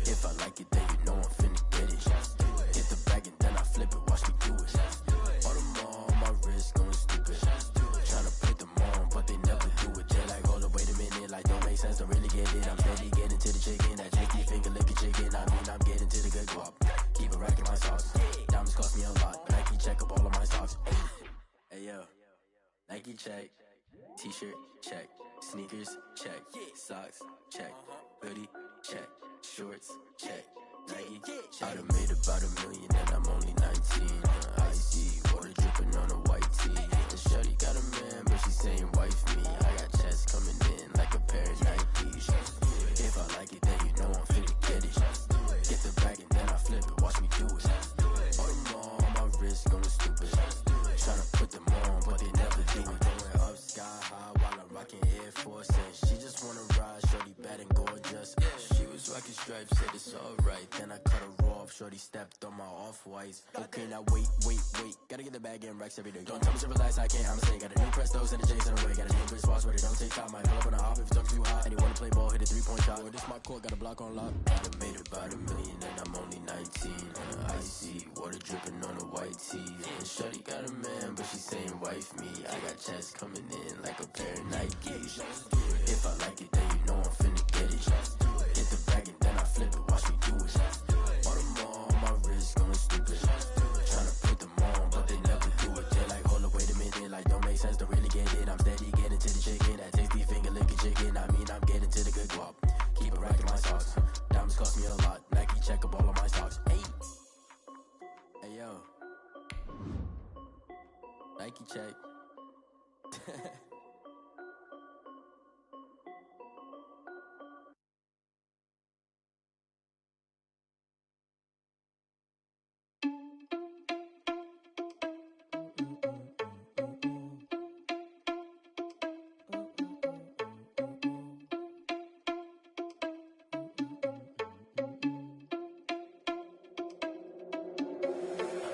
If I like it, then you know I'm finna get it. Get the bag and then I flip it, watch me do it. All them on my wrist going stupid. Tryna put them on, but they never do it. They're like, hold up, wait a minute, like don't make sense, don't really get it. I'm steady getting to the chicken, that tasty finger licking chicken. I mean, I'm getting to the good guap. Keep it racking my socks. Diamonds cost me a lot, but Nike check up all of my socks. Hey yo, Nike check, t-shirt check, sneakers check, socks check, hoodie check, shorts check, Nike. I done made about $1 million and I'm only 19. Icy water dripping on a white tee. The shorty got a man, but she saying wife me. I got chest coming in like a pair of Nikes. If I like it, then you know I'm finna get it. Get the bag and then I flip it, watch me do it. All them on my wrist going stupid. Tryna put them on, but they never do it. Going up sky high while I'm rocking Air Force. And she just wanna ride, shorty bad and gorgeous. She was rocking stripes, said it's alright. Then I cut her off, shorty stepped on my off-whites. Okay, now wait. Gotta get the bag and racks every day. Don't tell me to relax, I can't, I'ma say. Got a new Prestos and a J's in the way. Got a new bitch watch, but it don't take time. Might pull up on a hop if it's talking too hot. And he wanna play ball, hit a 3-point shot. Well, this my court, got a block on lock. I done made about $1 million and I'm only 19. Icy water dripping on a white tee. And shorty got a man, but she saying wife me. I got chest coming in like a pair of Nikes. If I like it, then you know I'm finna get it. Get the bag and then I flip it, watch me do it. All them on my wrist going stupid. Tryna put them on, but they never do it. They're like, hold up, wait a minute, like don't make sense, don't really get it. I'm steady getting to the chicken, that tasty finger licking chicken. I mean, I'm getting to the good guap. Keep it racking my socks. Diamonds cost me a lot. Nike check up all of my stocks. Hey yo, Nike check.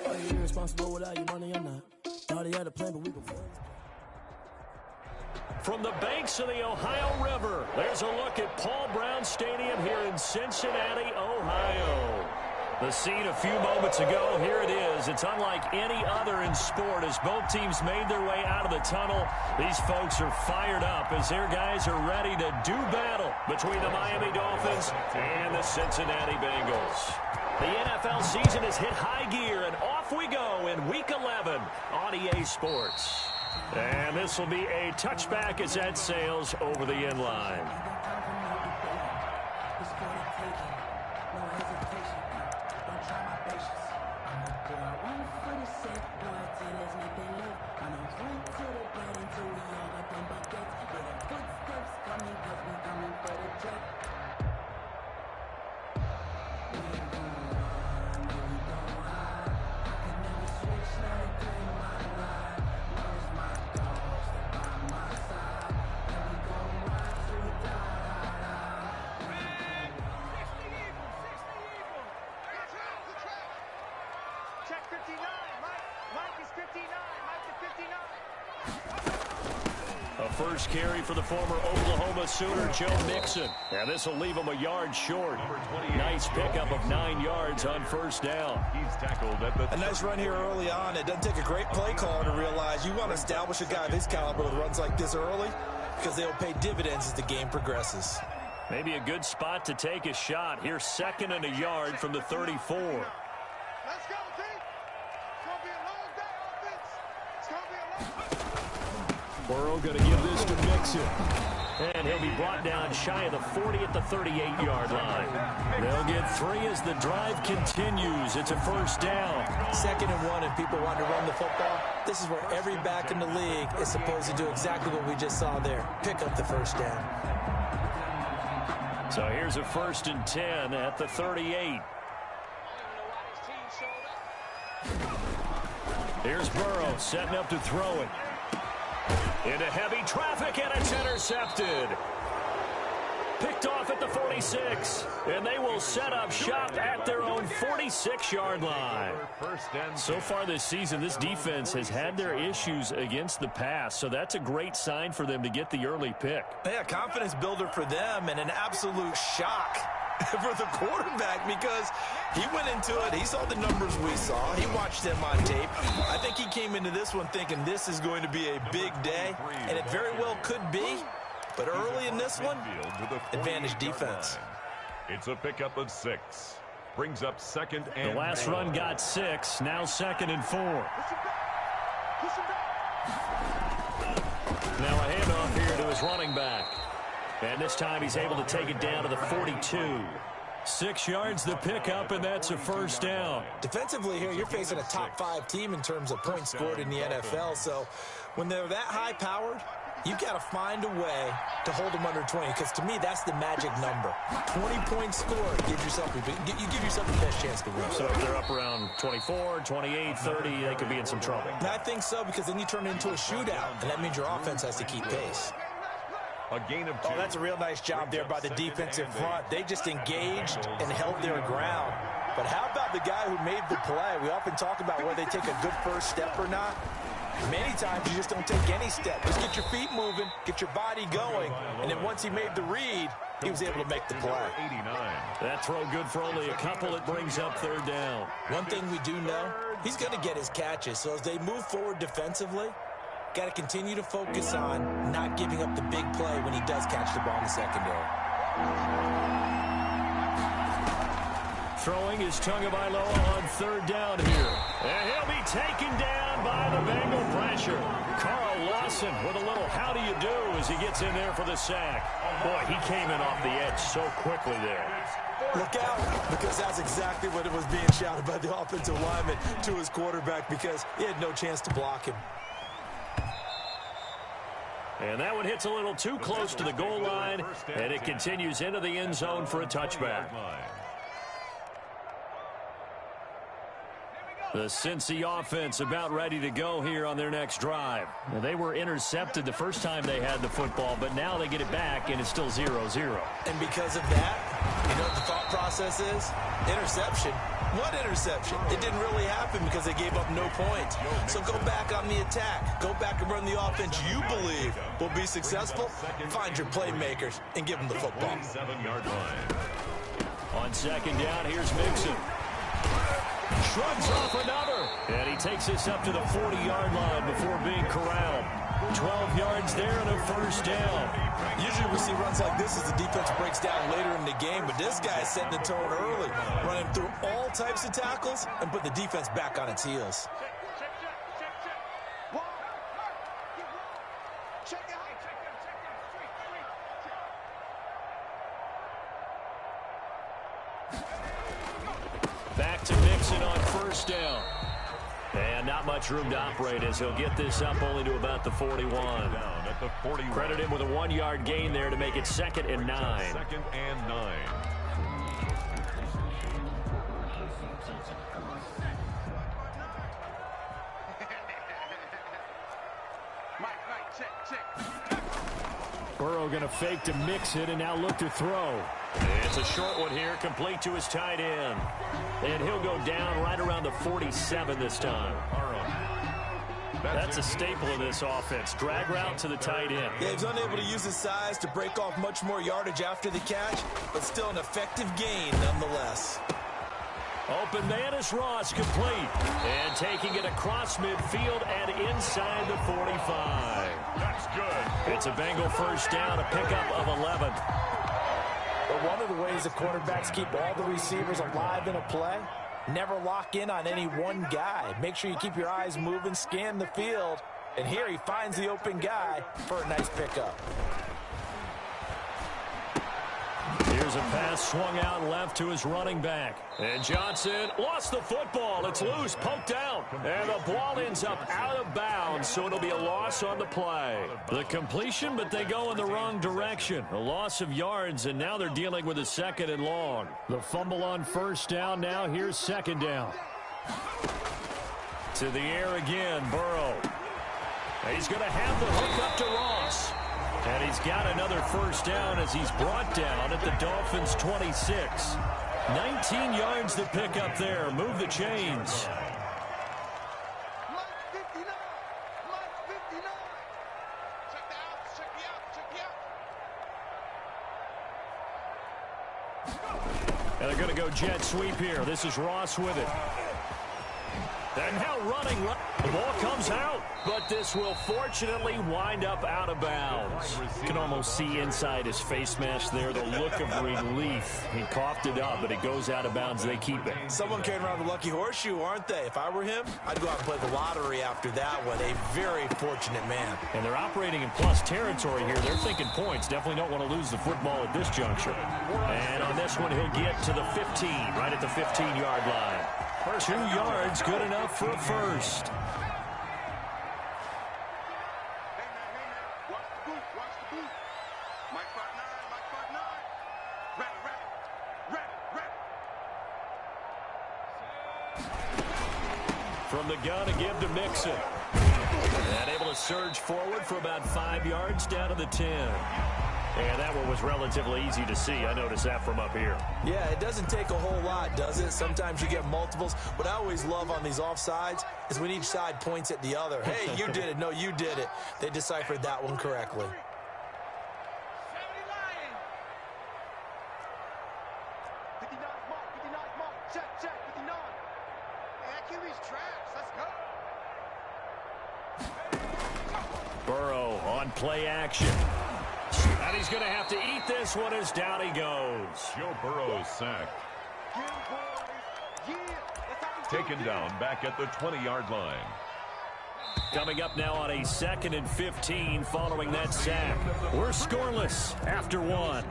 Are you irresponsible without your money or not? Thought he had a plan, but we go for it. From the banks of the Ohio River, there's a look at Paul Brown Stadium here in Cincinnati, Ohio. The scene a few moments ago, here it is. It's unlike any other in sport as both teams made their way out of the tunnel. These folks are fired up as their guys are ready to do battle between the Miami Dolphins and the Cincinnati Bengals. The NFL season has hit high gear, and off we go in Week 11 on EA Sports. And this will be a touchback as that sails over the end line. First carry for the former Oklahoma Sooner, Joe Mixon. And this will leave him a yard short. Nice pickup of 9 yards on first down. He's tackled a nice run here early on. It doesn't take a great play caller to realize you want to establish a guy of his caliber with runs like this early because they'll pay dividends as the game progresses. Maybe a good spot to take a shot. Here's 2nd and a yard from the 34. Let's go, team. It's going to be a long day, offense. It's going to be a long day. Burrow going to give this to Mixon. And he'll be brought down shy of the 40 at the 38-yard line. They'll get 3 as the drive continues. It's a first down. 2nd and 1, and people want to run the football. This is where every back in the league is supposed to do exactly what we just saw there. Pick up the first down. So here's a 1st and 10 at the 38. Here's Burrow setting up to throw it. Into heavy traffic, and it's intercepted. Picked off at the 46, and they will set up shop at their own 46-yard line. So far this season, this defense has had their issues against the pass, so that's a great sign for them to get the early pick. Yeah, confidence builder for them and an absolute shock for the quarterback because he went into it. He saw the numbers we saw. He watched them on tape. I think he came into this one thinking this is going to be a big day, and it very well could be. But early in this one, advantage defense. It's a pickup of 6. Brings up second and the last run got 6. Now 2nd and 4. Now a handoff here to his running back. And this time he's able to take it down to the 42. 6 yards the pickup, and that's a first down. Defensively here, you're facing a top 5 team in terms of points scored in the NFL. So when they're that high-powered, you've got to find a way to hold them under 20, because to me, that's the magic number. 20 points scored, you give yourself the best chance to win. So if they're up around 24, 28, 30, they could be in some trouble. And I think so, because then you turn it into a shootout, and that means your offense has to keep pace. A gain of 2. Oh, that's a real nice job there by the defensive front. They just engaged and held their ground. But how about the guy who made the play? We often talk about whether they take a good first step or not. Many times you just don't take any step. Just get your feet moving, get your body going, and then once he made the read, he was able to make the play. 89. That throw good for only a couple. It brings up 3rd down. One thing we do know, he's going to get his catches. So as they move forward defensively, got to continue to focus on not giving up the big play when he does catch the ball in the secondary. Throwing is Tagovailoa on 3rd down here. And he'll be taken down by the Bengal pressure. Carl Lawson with a little how do you do as he gets in there for the sack. Boy, he came in off the edge so quickly there. Look out, because that's exactly what it was being shouted by the offensive lineman to his quarterback, because he had no chance to block him. And that one hits a little too close to the goal line, and it continues into the end zone for a touchback. The Cincy offense about ready to go here on their next drive. Now, they were intercepted the first time they had the football, but now they get it back, and it's still 0-0. And because of that, you know what the thought process is? Interception. What interception? It didn't really happen because they gave up no points. So go back on the attack. Go back and run the offense you believe will be successful. Find your playmakers and give them the football. 7-yard line. On 2nd down, here's Mixon. Shrugs off another, and he takes this up to the 40-yard line before being corralled. 12 yards there and a first down. Usually we see runs like this as the defense breaks down later in the game, but this guy is setting the tone early, running through all types of tackles and put the defense back on its heels. Back to Mixon on 1st down. And not much room to operate as he'll get this up only to about the 41. Down at the 41. Credit him with a 1-yard gain there to make it 2nd and 9. 2nd and 9. Burrow going to fake to mix it and now look to throw. It's a short one here, complete to his tight end. And he'll go down right around the 47 this time. That's a staple of this offense. Drag route to the tight end. Yeah, he's unable to use his size to break off much more yardage after the catch, but still an effective gain nonetheless. Open man is Ross, complete. And taking it across midfield and inside the 45. That's good. It's a Bengal first down, a pickup of 11. But one of the ways the quarterbacks keep all the receivers alive in a play, never lock in on any one guy. Make sure you keep your eyes moving, scan the field. And here he finds the open guy for a nice pickup. Here's a pass swung out left to his running back. And Johnson lost the football. It's loose, poked out. And the ball ends up out of bounds, so it'll be a loss on the play. The completion, but they go in the wrong direction. A loss of yards, and now they're dealing with a 2nd and long. The fumble on 1st down now. Here's 2nd down. To the air again, Burrow. He's going to have the hook up to Ross. And he's got another first down as he's brought down at the Dolphins' 26. 19 yards to pick up there. Move the chains. And they're going to go jet sweep here. This is Ross with it. And now running. The ball comes out, but this will fortunately wind up out of bounds. You can almost see inside his face mask there the look of relief. He coughed it up, but it goes out of bounds. They keep it. Someone carrying around the lucky horseshoe, aren't they? If I were him, I'd go out and play the lottery after that one. A very fortunate man. And they're operating in plus territory here. They're thinking points. Definitely don't want to lose the football at this juncture. And on this one, he'll get to the 15, right at the 15-yard line. 2 yards, good enough for a first. Hey, man. Watch the boot. Mike 5'9". Ready. From the gun, a give to Mixon. And able to surge forward for about 5 yards down to the 10. And that one was relatively easy to see. I noticed that from up here. Yeah, it doesn't take a whole lot, does it? Sometimes you get multiples. What I always love on these offsides is when each side points at the other. Hey, you did it. No, you did it. They deciphered that one correctly. 59 mark. Check. 59. That QB's trash. Let's go. Burrow on play action. And he's going to have to eat this one as down he goes. Joe Burrow is sacked. Taken down back at the 20-yard line. Coming up now on a 2nd and 15 following that sack. We're scoreless after one.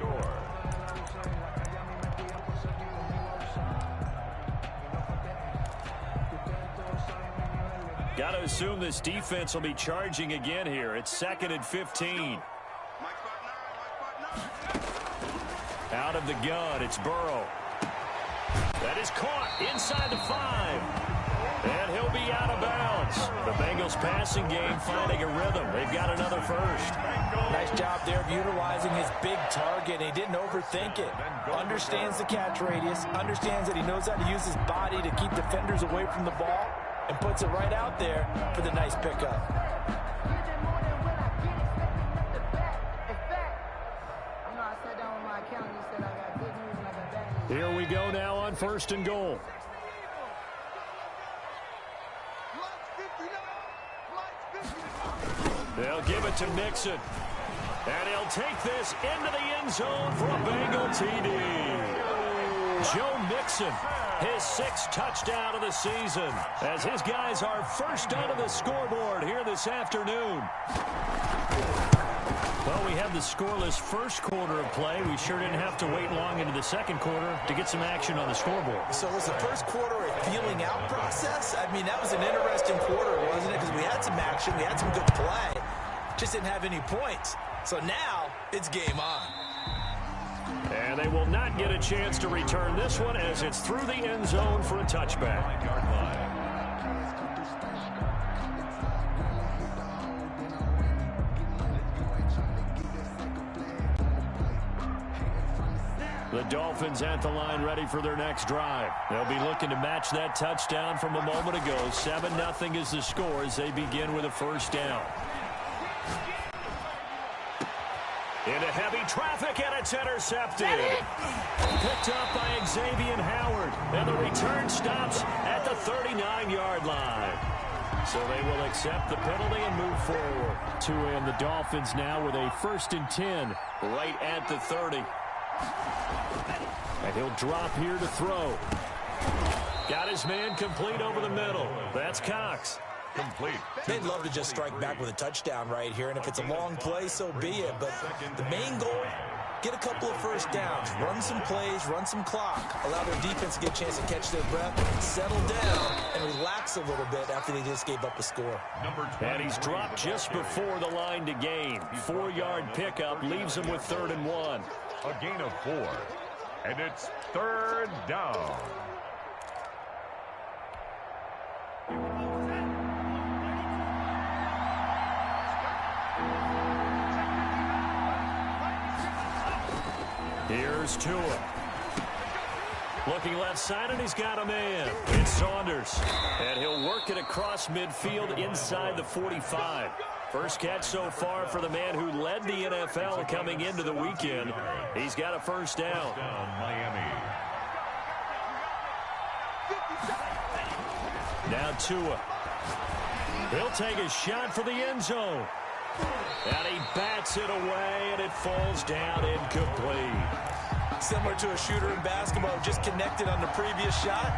Got to assume this defense will be charging again here. It's 2nd and 15. Out of the gun, it's Burrow. That is caught inside the 5. And he'll be out of bounds. The Bengals passing game finding a rhythm. They've got another first. Nice job there of utilizing his big target. He didn't overthink it. Understands the catch radius. Understands that he knows how to use his body to keep defenders away from the ball. And puts it right out there for the nice pickup. Here we go now on 1st and goal. They'll give it to Mixon. And he'll take this into the end zone for a Bengal TD. Joe Mixon, his 6th touchdown of the season, as his guys are first onto the scoreboard here this afternoon. Well, we have the scoreless first quarter of play. We sure didn't have to wait long into the second quarter to get some action on the scoreboard. So was the first quarter a feeling out process? I mean, that was an interesting quarter, wasn't it? Because we had some action, we had some good play, just didn't have any points. So now it's game on. And they will not get a chance to return this one as it's through the end zone for a touchback. The Dolphins at the line ready for their next drive. They'll be looking to match that touchdown from a moment ago. 7-0 is the score as they begin with a first down. Into heavy traffic, and it's intercepted. Picked up by Xavier Howard, and the return stops at the 39-yard line. So they will accept the penalty and move forward. And the Dolphins now with a 1st and 10 right at the 30. And he'll drop here to throw. Got his man complete over the middle. That's Cox. Complete. They'd love to just strike back with a touchdown right here, and if it's a long play, so be it. But the main goal, get a couple of first downs, run some plays, run some clock, allow their defense to get a chance to catch their breath, settle down, and relax a little bit after they just gave up a score. And he's dropped just before the line to gain. 4-yard pickup leaves him with 3rd and 1. A gain of 4. And it's 3rd down. Here's Tua. Looking left side, and he's got a man. It's Saunders. And he'll work it across midfield inside the 45. First catch so far for the man who led the NFL coming into the weekend. He's got a first down. Miami. Now Tua. He'll take a shot for the end zone. And he bats it away, and it falls down incomplete. Similar to a shooter in basketball, just connected on the previous shot.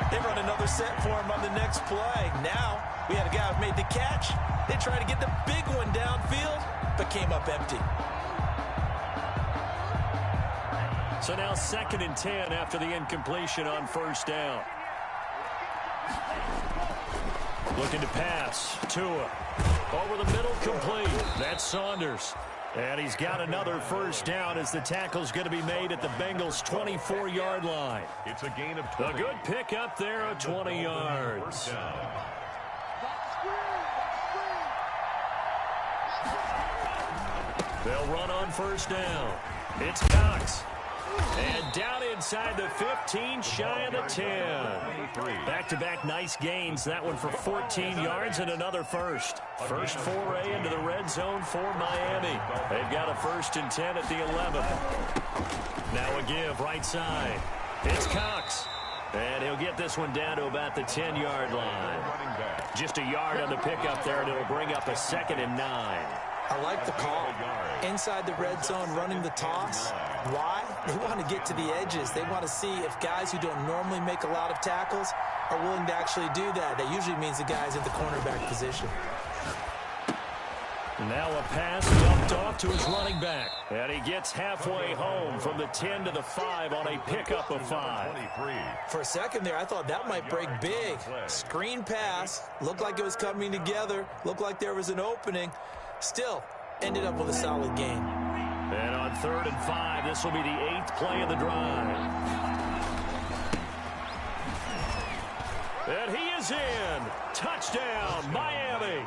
They run another set for him on the next play. Now, we had a guy who made the catch. They tried to get the big one downfield, but came up empty. So now 2nd and 10 after the incompletion on first down. Looking to pass. Tua. Over the middle, complete. That's Saunders. And he's got another first down as the tackle's going to be made at the Bengals' 24-yard line. It's a gain of 20. A good pick up there of 20 yards. They'll run on first down. It's Cox. And down inside the 15, shy of the 10. Back-to-back nice gains. That one for 14 yards and another first. First foray into the red zone for Miami. They've got a 1st and 10 at the 11. Now a give right side. It's Cox. And he'll get this one down to about the 10-yard line. Just a yard on the pickup there, and it'll bring up a 2nd and 9. I like the call. Inside the red zone, running the toss. Why? They want to get to the edges. They want to see if guys who don't normally make a lot of tackles are willing to actually do that. That usually means the guy's in the cornerback position. Now a pass dumped off to his running back. And he gets halfway home from the 10 to the 5 on a pickup of 5. For a second there, I thought that might break big. Screen pass. Looked like it was coming together. Looked like there was an opening. Still, ended up with a solid game. And on 3rd and 5, this will be the 8th play of the drive. And he is in. Touchdown, Miami.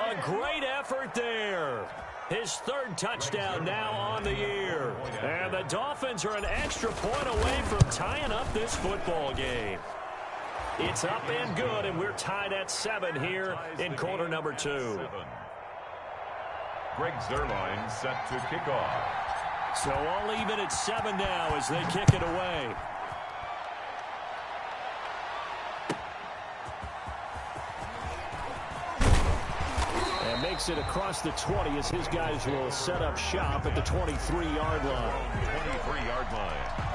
A great effort there. His 3rd touchdown now on the year. And the Dolphins are an extra point away from tying up this football game. It's up and good, and we're tied at 7 here in quarter number 2. Greg Zuerlein set to kick off. So all even at 7 now as they kick it away. And makes it across the 20 as his guys will set up shop at the 23-yard line. 23-yard line.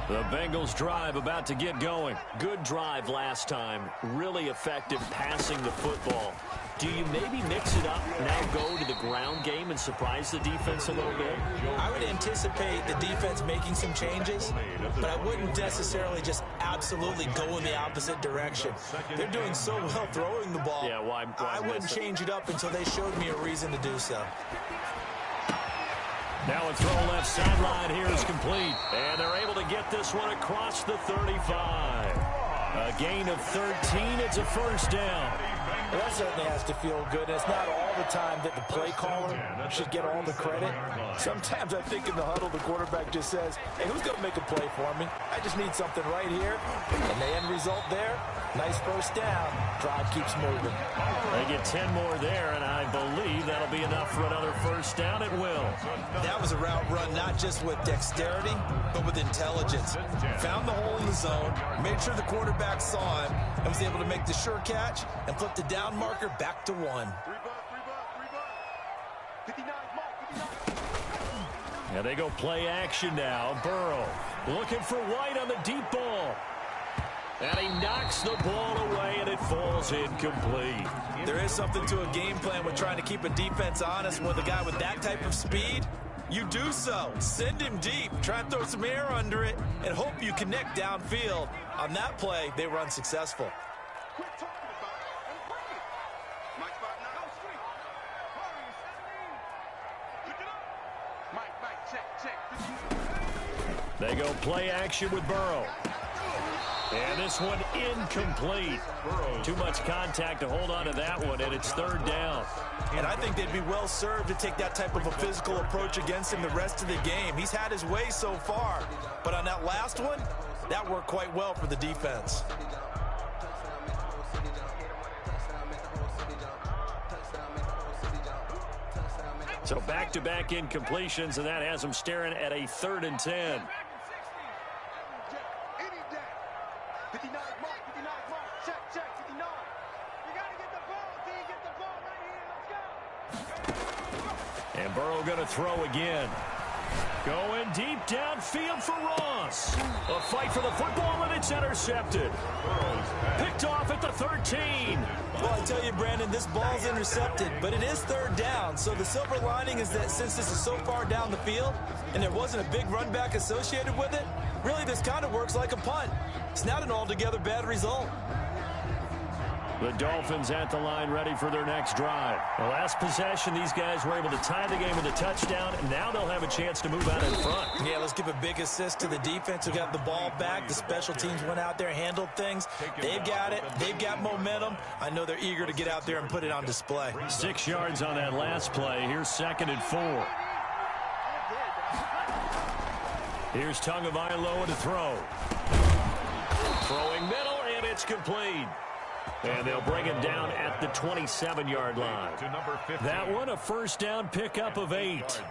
The Bengals drive about to get going. Good drive last time. Really effective passing the football. Do you maybe mix it up, now go to the ground game and surprise the defense a little bit? I would anticipate the defense making some changes, but I wouldn't necessarily just absolutely go in the opposite direction. They're doing so well throwing the ball. Yeah, why I wouldn't change it up until they showed me a reason to do so. Now a throw left sideline here is complete. And they're able to get this one across the 35. A gain of 13. It's a first down. Well, that certainly has to feel good. It's not all the time that the play caller should get all the credit. Sometimes I think in the huddle, the quarterback just says, hey, who's going to make a play for me? I just need something right here. And the end result there, nice first down. Drive keeps moving. They get 10 more there, and I believe that'll be enough for another first down. It will. That was a route run not just with dexterity, but with intelligence. Found the hole in the zone, made sure the quarterback saw him, and was able to make the sure catch and flip the down marker back to 1. And they go play action now. Burrow looking for White on the deep ball. And he knocks the ball away, and it falls incomplete. There is something to a game plan with trying to keep a defense honest. With a guy with that type of speed, you do so. Send him deep. Try and throw some air under it and hope you connect downfield. On that play, they were unsuccessful. They go play action with Burrow. And this one incomplete. Too much contact to hold on to that one, and it's 3rd down. And I think they'd be well served to take that type of a physical approach against him the rest of the game. He's had his way so far, but on that last one, that worked quite well for the defense. So back-to-back incompletions, and that has them staring at a 3rd and 10. Any day. 59 mark, 59 mark. Check, 59. You got to get the ball, D. Get the ball right here. Let's go. And Burrow going to throw again. Going deep downfield for Ross. A fight for the football, and it's intercepted. Picked off at the 13. Well, I tell you, Brandon, this ball's intercepted, but it is 3rd down. So the silver lining is that since this is so far down the field and there wasn't a big run back associated with it, really this kind of works like a punt. It's not an altogether bad result. The Dolphins at the line ready for their next drive. The last possession, these guys were able to tie the game with a touchdown, and now they'll have a chance to move out in front. Yeah, let's give a big assist to the defense who got the ball back. The special teams went out there, handled things. They've got it. They've got momentum. I know they're eager to get out there and put it on display. 6 yards on that last play. Here's 2nd and 4. Here's Tagovailoa to throw. Throwing middle, and it's complete. And they'll bring him down at the 27-yard line. That one, a 1st down pickup of 8.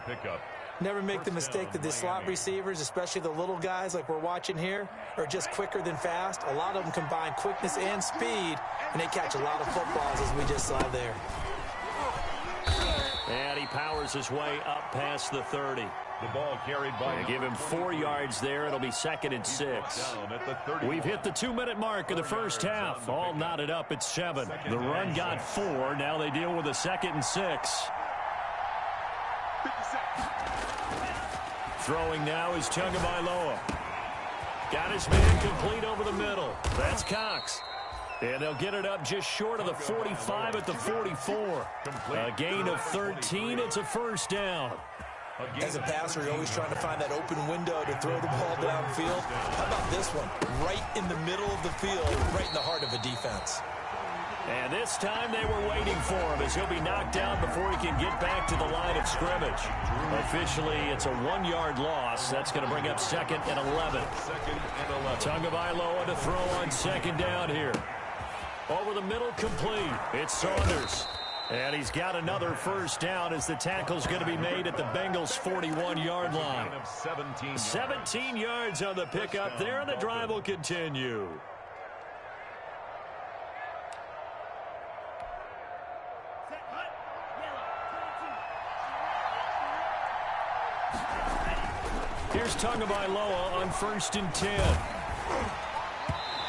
Never make the mistake that the slot receivers, especially the little guys like we're watching here, are just quicker than fast. A lot of them combine quickness and speed, and they catch a lot of footballs, as we just saw there. And he powers his way up past the 30. The ball carried by. They give him 4 yards there. It'll be 2nd and 6. We've hit the 2-minute mark of the first half. All knotted up at 7. The run got 4. Now they deal with a 2nd and 6. Throwing now is Tagovailoa. Got his man complete over the middle. That's Cox. And they'll get it up just short of the 45 at the 44. A gain of 13. It's a 1st down. As a passer, you're always trying to find that open window to throw the ball downfield. How about this one? Right in the middle of the field, right in the heart of a defense. And this time they were waiting for him as he'll be knocked down before he can get back to the line of scrimmage. Officially, it's a 1-yard loss. That's going to bring up 2nd and 11. Tagovailoa to throw on 2nd down here. Over the middle, complete. It's Saunders. And he's got another 1st down as the tackle's going to be made at the Bengals' 41-yard line. 17 yards on the pickup there, and the drive will continue. Here's Tagovailoa on 1st and 10.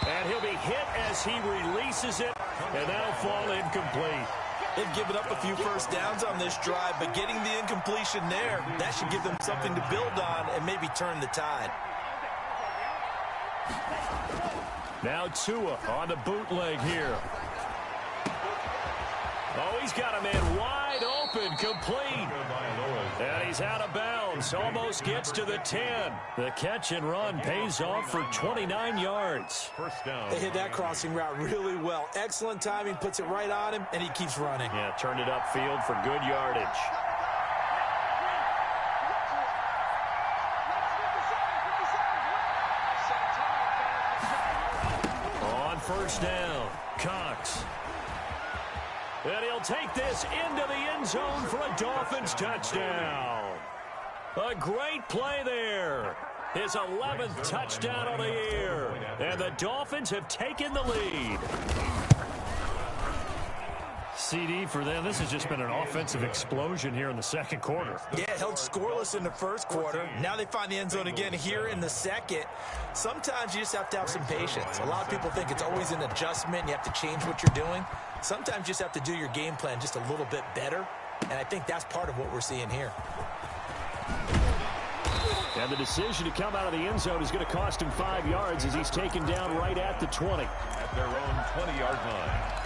And he'll be hit as he releases it, and that'll fall incomplete. They've given up a few 1st downs on this drive, but getting the incompletion there, that should give them something to build on and maybe turn the tide. Now Tua on the bootleg here. Oh, he's got a man wide open, complete. And he's out of bounds, almost gets to the 10. The catch and run pays off for 29 yards. 1st down. They hit that crossing route really well. Excellent timing, puts it right on him, and he keeps running. Yeah, turned it upfield for good yardage. On 1st down, Cox. And he'll take this into the end zone for a Dolphins touchdown. A great play there. His 11th touchdown on the year. And the Dolphins have taken the lead. CD for them. This has just been an offensive explosion here in the 2nd quarter. Yeah, held scoreless in the 1st quarter. Now they find the end zone again here in the 2nd. Sometimes you just have to have some patience. A lot of people think it's always an adjustment. You have to change what you're doing. Sometimes you just have to do your game plan just a little bit better. And I think that's part of what we're seeing here. And the decision to come out of the end zone is going to cost him 5 yards as he's taken down right at the 20. At their own 20-yard line.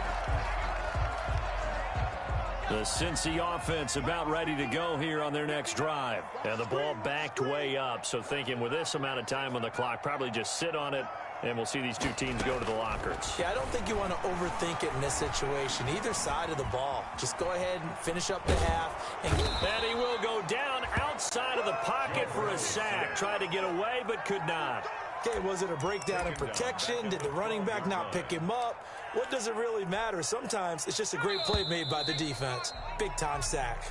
The Cincy offense about ready to go here on their next drive. And the ball backed way up, so thinking with this amount of time on the clock, probably just sit on it, and we'll see these two teams go to the lockers. Yeah, I don't think you want to overthink it in this situation. Either side of the ball. Just go ahead and finish up the half. And he will go down outside of the pocket for a sack. Tried to get away, but could not. Okay, was it a breakdown in protection? Did the running back not pick him up? what does it really matter? Sometimes it's just a great play made by the defense. Big-time sack.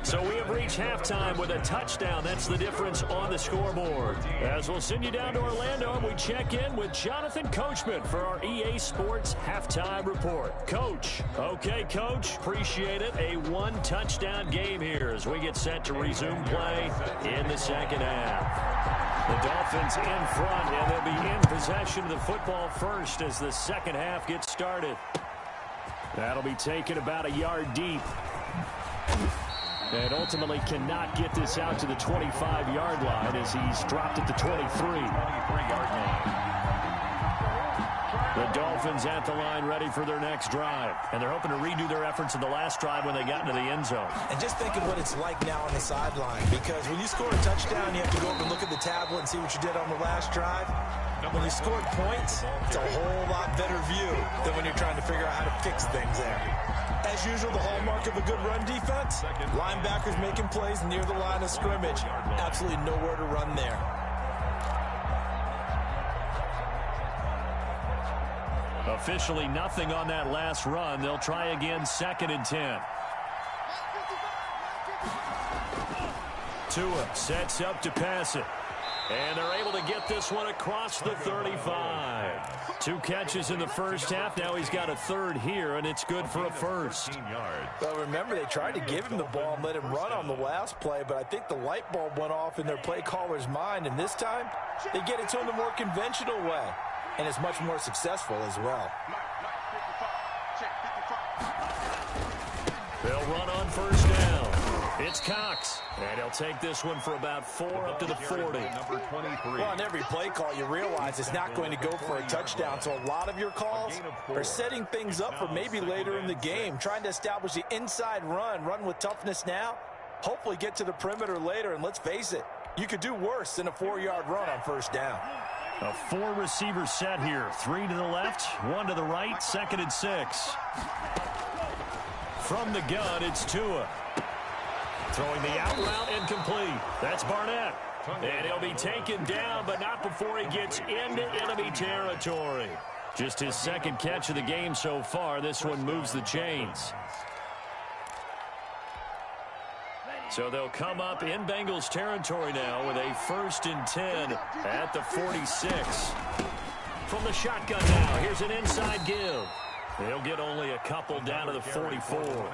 So we have reached halftime with a touchdown. That's the difference on the scoreboard. As we'll send you down to Orlando, and we check in with Jonathan Coachman for our EA Sports Halftime Report. Coach. Okay, Coach. Appreciate it. A one-touchdown game here as we get set to resume play in the second half. The Dolphins in front, and they'll be in possession of the football first as the second half gets started. That'll be taken about a yard deep. And ultimately cannot get this out to the 25-yard line as he's dropped at the 23-yard line. The Dolphins at the line ready for their next drive. And they're hoping to redo their efforts in the last drive when they got into the end zone. And just think of what it's like now on the sideline. Because when you score a touchdown, you have to go up and look at the tablet and see what you did on the last drive. When you scored points, it's a whole lot better view than when you're trying to figure out how to fix things there. As usual, the hallmark of a good run defense, linebackers making plays near the line of scrimmage. Absolutely nowhere to run there. Officially nothing on that last run. They'll try again, 2nd and 10. Tua sets up to pass it. And they're able to get this one across the 35. 2 catches in the first half. Now he's got a third here, and it's good for a first. Well, remember, they tried to give him the ball and let him run on the last play, but I think the light bulb went off in their play caller's mind, and this time they get it to him the more conventional way, and it's much more successful as well. They'll run on first down. It's Cox, and he'll take this one for about 4 up to the 40. Well, on every play call, you realize it's not going to go for a touchdown, so a lot of your calls are setting things up for maybe later in the game, trying to establish the inside run with toughness now, hopefully get to the perimeter later, and let's face it, you could do worse than a 4-yard run on first down. A 4-receiver set here, 3 to the left, 1 to the right, 2nd and 6. From the gun, it's Tua. Throwing the out route incomplete. That's Barnett. And he'll be taken down, but not before he gets into enemy territory. Just his 2nd catch of the game so far. This one moves the chains. So they'll come up in Bengals territory now with a 1st and 10 at the 46. From the shotgun now, here's an inside give. They'll get only a couple down to the 44.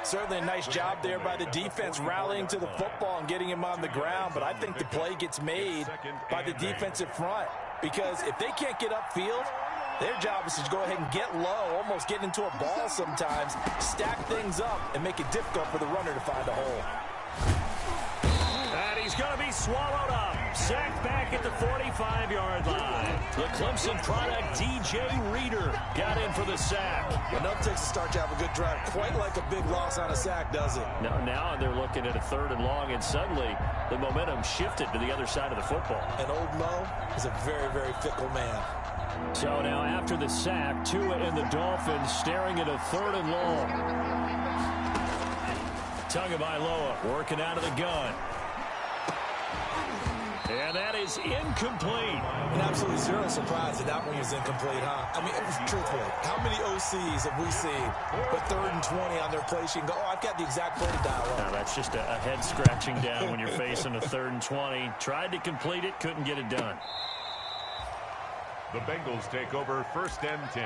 Certainly a nice job there by the defense rallying to the football and getting him on the ground, but I think the play gets made by the defensive front because if they can't get upfield, their job is to go ahead and get low, almost get into a ball sometimes, stack things up, and make it difficult for the runner to find a hole. And he's going to be swallowed up. Sacked back at the 45-yard line. The Clemson product, DJ Reader, got in for the sack. Enough takes to start to have a good drive. Quite like a big loss on a sack, does it? Now they're looking at a 3rd and long, and suddenly the momentum shifted to the other side of the football. And old Mo is a very, very fickle man. So now after the sack, Tua and the Dolphins staring at a 3rd and long. Tagovailoa working out of the gun. And that is incomplete. And absolutely zero surprise that that one was incomplete, huh? I mean, truthfully, how many OCs have we seen with 3rd and 20 on their play sheet and go, oh, I've got the exact play to dial up? Now, that's just a head scratching down when you're facing a 3rd and 20. Tried to complete it, couldn't get it done. The Bengals take over 1st and 10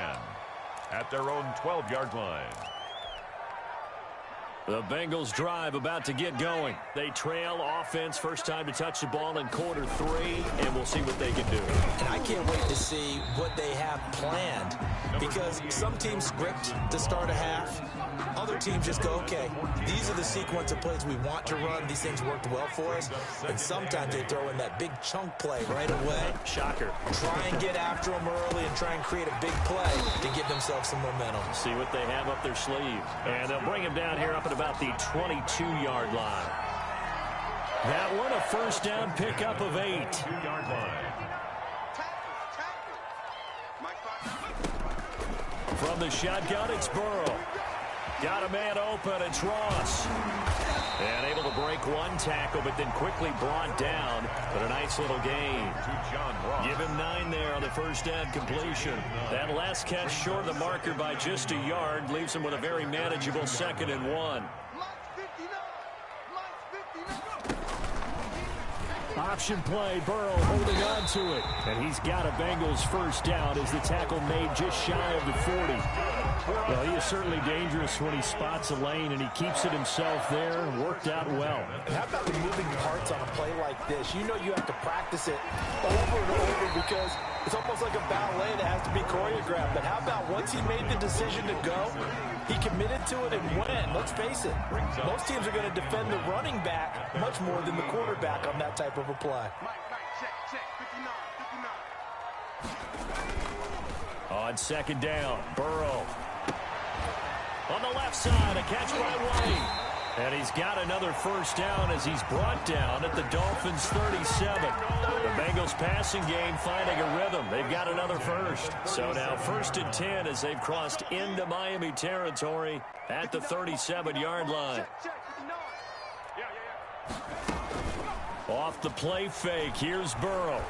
at their own 12-yard line. The Bengals drive about to get going. They trail offense, first time to touch the ball in quarter 3, and we'll see what they can do. And I can't wait to see what they have planned because some teams script to start a half. Other teams just go, okay, these are the sequence of plays we want to run. These things worked well for us. And sometimes they throw in that big chunk play right away. Shocker. Try and get after them early and try and create a big play to give themselves some momentum. See what they have up their sleeve. And they'll bring him down here up at about the 22-yard line. That one, a first down pickup of 8. 2-yard line. From the shotgun, it's Burrow. Got a man open, it's Ross. And able to break make one tackle, but then quickly brought down. But a nice little gain. Give him 9 there on the first down completion. That last catch short of the marker by just a yard leaves him with a very manageable 2nd and 1. Option play, Burrow holding on to it. And he's got a Bengals first down as the tackle made just shy of the 40. Well, he is certainly dangerous when he spots a lane, and he keeps it himself there. Worked out well. How about the moving parts on a play like this? You know you have to practice it over and over because it's almost like a ballet that has to be choreographed. But how about once he made the decision to go, he committed to it and went. Let's face it, most teams are going to defend the running back much more than the quarterback on that type of a play. Check, 59. On 2nd down, Burrow. On the left side, a catch by White. And he's got another first down as he's brought down at the Dolphins' 37. The Bengals passing game finding a rhythm. They've got another first. So now 1st and 10 as they've crossed into Miami territory at the 37-yard line. Off the play fake, here's Burrow.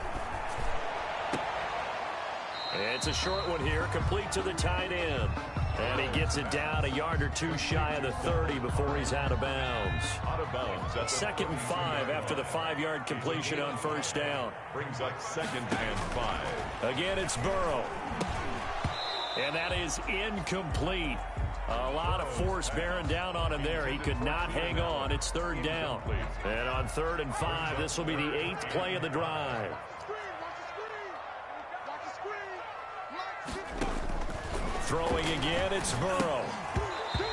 It's a short one here, complete to the tight end. And he gets it down a yard or 2 shy of the 30 before he's out of bounds. 2nd and 5 after the 5-yard completion on first down. Brings up 2nd and 5. Again, it's Burrow. And that is incomplete. A lot of force bearing down on him there. He could not hang on. It's 3rd down. And on 3rd and 5, this will be the 8th play of the drive. Throwing again, it's Burrow.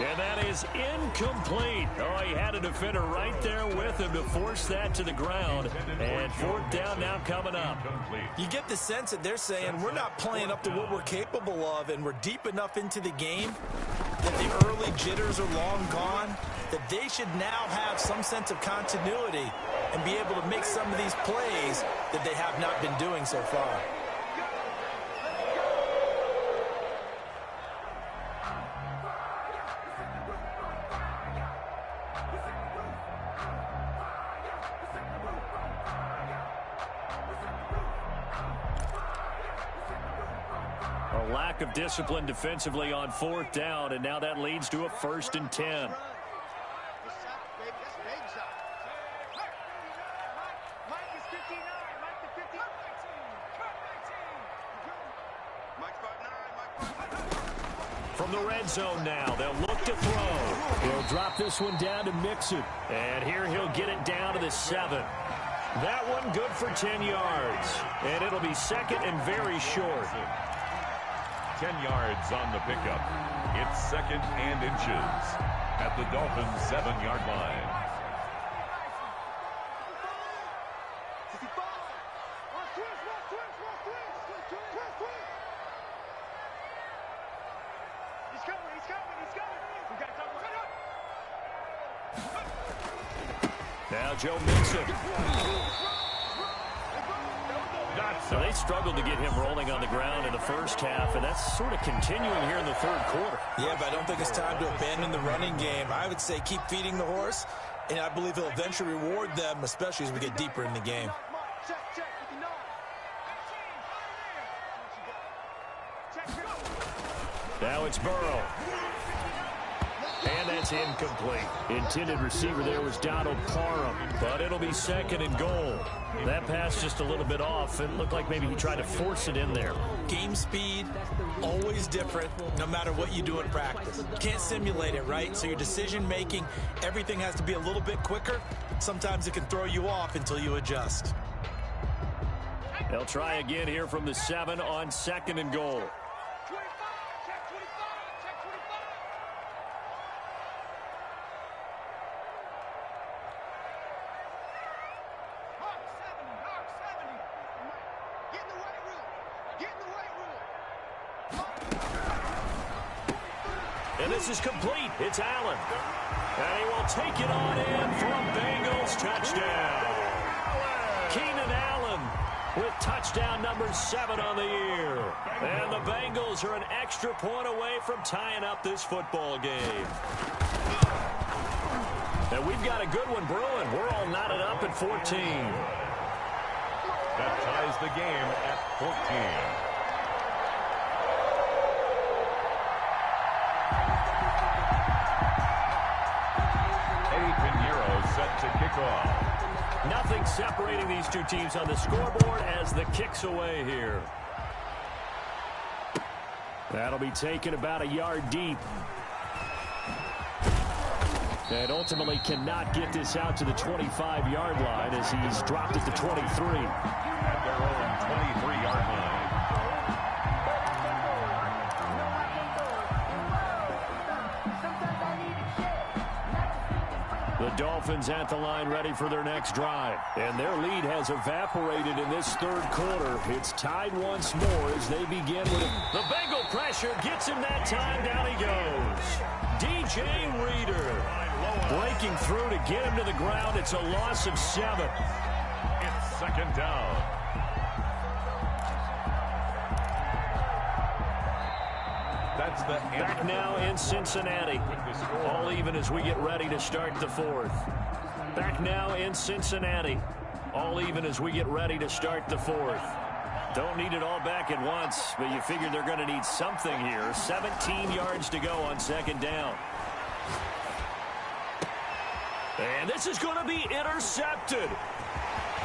And that is incomplete. Oh, he had a defender right there with him to force that to the ground. And 4th down now coming up. You get the sense that they're saying we're not playing up to what we're capable of, and we're deep enough into the game that the early jitters are long gone, that they should now have some sense of continuity and be able to make some of these plays that they have not been doing so far. Lack of discipline defensively on 4th down, and now that leads to a 1st and 10. From the red zone now, they'll look to throw. He'll drop this one down to mix it. And here he'll get it down to the 7. That one good for 10 yards. And it'll be 2nd and very short. 10 yards on the pickup. It's 2nd and inches at the Dolphins' 7-yard line. Now Joe Mixon. So they struggled to get him rolling on the ground in the first half, and that's sort of continuing here in the 3rd quarter. Yeah, but I don't think it's time to abandon the running game. I would say keep feeding the horse, and I believe he'll eventually reward them, especially as we get deeper in the game. Now it's Burrow. And that's incomplete. Intended receiver there was Donald Parham. But it'll be 2nd and goal. That pass just a little bit off. It looked like maybe he tried to force it in there. Game speed, always different, no matter what you do in practice. You can't simulate it, right? So your decision-making, everything has to be a little bit quicker. Sometimes it can throw you off until you adjust. They'll try again here from the 7 on 2nd and goal. And this is complete. It's Allen. And he will take it on in for a Bengals touchdown. Keenan Allen with touchdown number 7 on the year. And the Bengals are an extra point away from tying up this football game. And we've got a good one brewing. We're all knotted up at 14. That ties the game at 14. Set to kick off. Nothing separating these two teams on the scoreboard as the kick's away here. That'll be taken about a yard deep. And ultimately cannot get this out to the 25-yard line as he's dropped it to 23. At their own 23-yard line. The Dolphins at the line ready for their next drive. And their lead has evaporated in this third quarter. It's tied once more as they begin with it. The Bengal pressure gets him that time. Down he goes. DJ Reader breaking through to get him to the ground. It's a loss of 7. It's second down. That's the back now in Cincinnati. All even as we get ready to start the fourth. Back now in Cincinnati. All even as we get ready to start the fourth. Don't need it all back at once, but you figure they're going to need something here. 17 yards to go on second down. And this is going to be intercepted.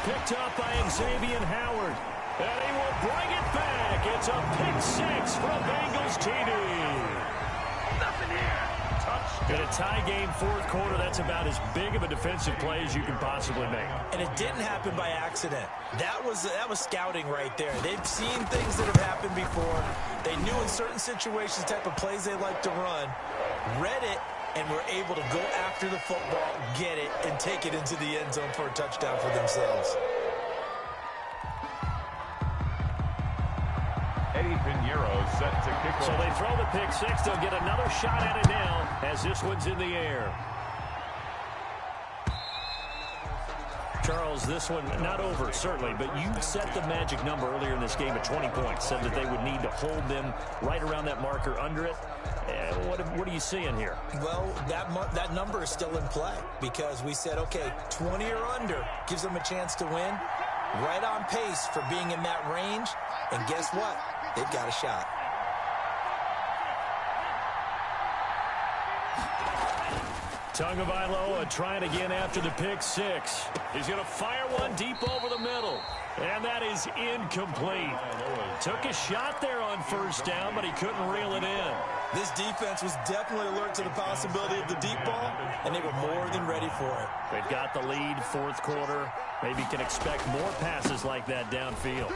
Picked up by Xavier Howard. And he will bring it back. It's a pick-6 from Bengals TD. Nothing here. In a tie game fourth quarter, that's about as big of a defensive play as you can possibly make. And it didn't happen by accident. That was scouting right there. They've seen things that have happened before. They knew in certain situations the type of plays they like to run, read it, and were able to go after the football, get it, and take it into the end zone for a touchdown for themselves. Set to kick off. So they throw the pick-6. They'll get another shot at it now as this one's in the air. Charles, this one not over, certainly, but you set the magic number earlier in this game at 20 points, said that they would need to hold them right around that marker under it. What are you seeing here? Well, that number is still in play because we said, okay, 20 or under gives them a chance to win. Right on pace for being in that range. And guess what? They've got a shot. Tagovailoa trying again after the pick-6. He's going to fire one deep over the middle. And that is incomplete. Took a shot there on first down, but he couldn't reel it in. This defense was definitely alert to the possibility of the deep ball, and they were more than ready for it. They've got the lead, fourth quarter. Maybe can expect more passes like that downfield.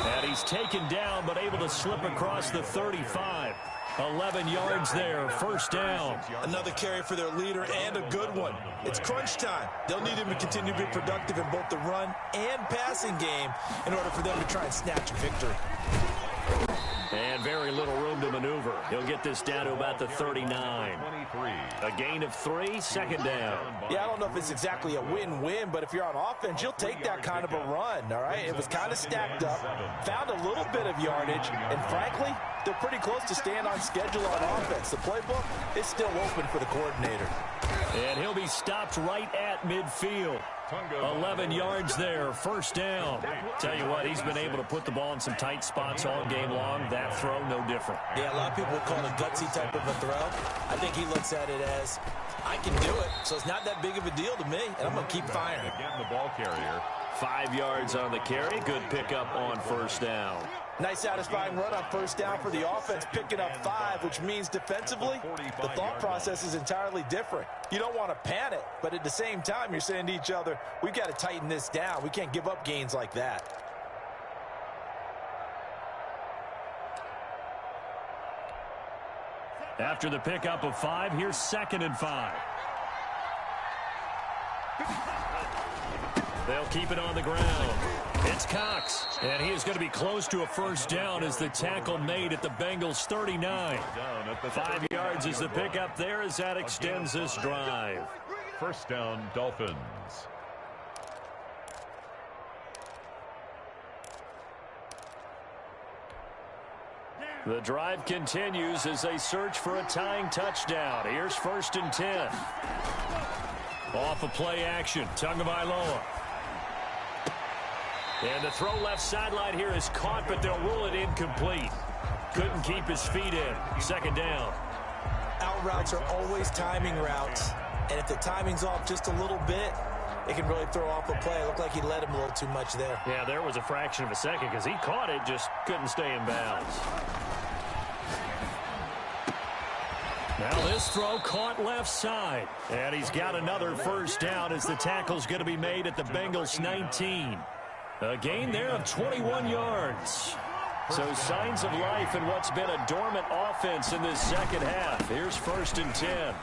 And he's taken down, but able to slip across the 35. 11 yards there, first down. Another carry for their leader and a good one. It's crunch time. They'll need him to continue to be productive in both the run and passing game in order for them to try and snatch a victory. And very little room to maneuver. He'll get this down to about the 39. A gain of 3, second down. Yeah, I don't know if it's exactly a win-win, but if you're on offense, you'll take that kind of a run, all right? It was kind of stacked up, found a little bit of yardage, and frankly, they're pretty close to staying on schedule on offense. The playbook is still open for the coordinator. And he'll be stopped right at midfield. 11 yards there, first down. Tell you what, he's been able to put the ball in some tight spots all game long. That throw, no different. Yeah, a lot of people would call it a gutsy type of a throw. I think he looks at it as, I can do it, so it's not that big of a deal to me, and I'm going to keep firing. Again, the ball carrier. 5 yards on the carry. Good pickup on first down. Nice satisfying run on first down for the offense, picking up 5, which means defensively, the thought process is entirely different. You don't want to panic, but at the same time, you're saying to each other, we've got to tighten this down. We can't give up gains like that. After the pickup of 5, here's 2nd and 5. They'll keep it on the ground. It's Cox, and he is going to be close to a first down as the tackle made at the Bengals 39. 5 yards is the pickup there as that extends this drive. First down, Dolphins. The drive continues as they search for a tying touchdown. Here's 1st and 10. Off of play action, Tagovailoa. And the throw left sideline here is caught, but they'll rule it incomplete. Couldn't keep his feet in. 2nd down. Out routes are always timing routes. And if the timing's off just a little bit, it can really throw off a play. It looked like he led him a little too much there. Yeah, there was a fraction of a second because he caught it, just couldn't stay in bounds. Now this throw caught left side. And he's got another 1st down as the tackle's going to be made at the Bengals 19. A gain there of 21 yards. So signs of life in what's been a dormant offense in this second half. Here's 1st and 10.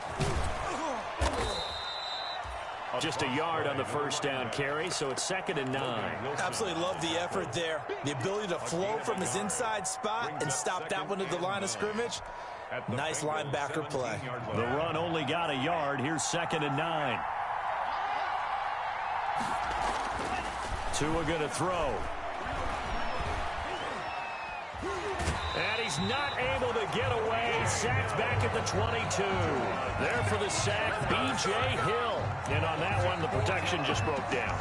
Just a yard on the 1st down carry, so it's 2nd and 9. Absolutely love the effort there. The ability to flow from his inside spot and stop that one at the line of scrimmage. Nice linebacker play. The run only got a yard. Here's 2nd and 9. Tua going to throw. And he's not able to get away. Sacked back at the 22. There for the sack, B.J. Hill. And on that one, the protection just broke down.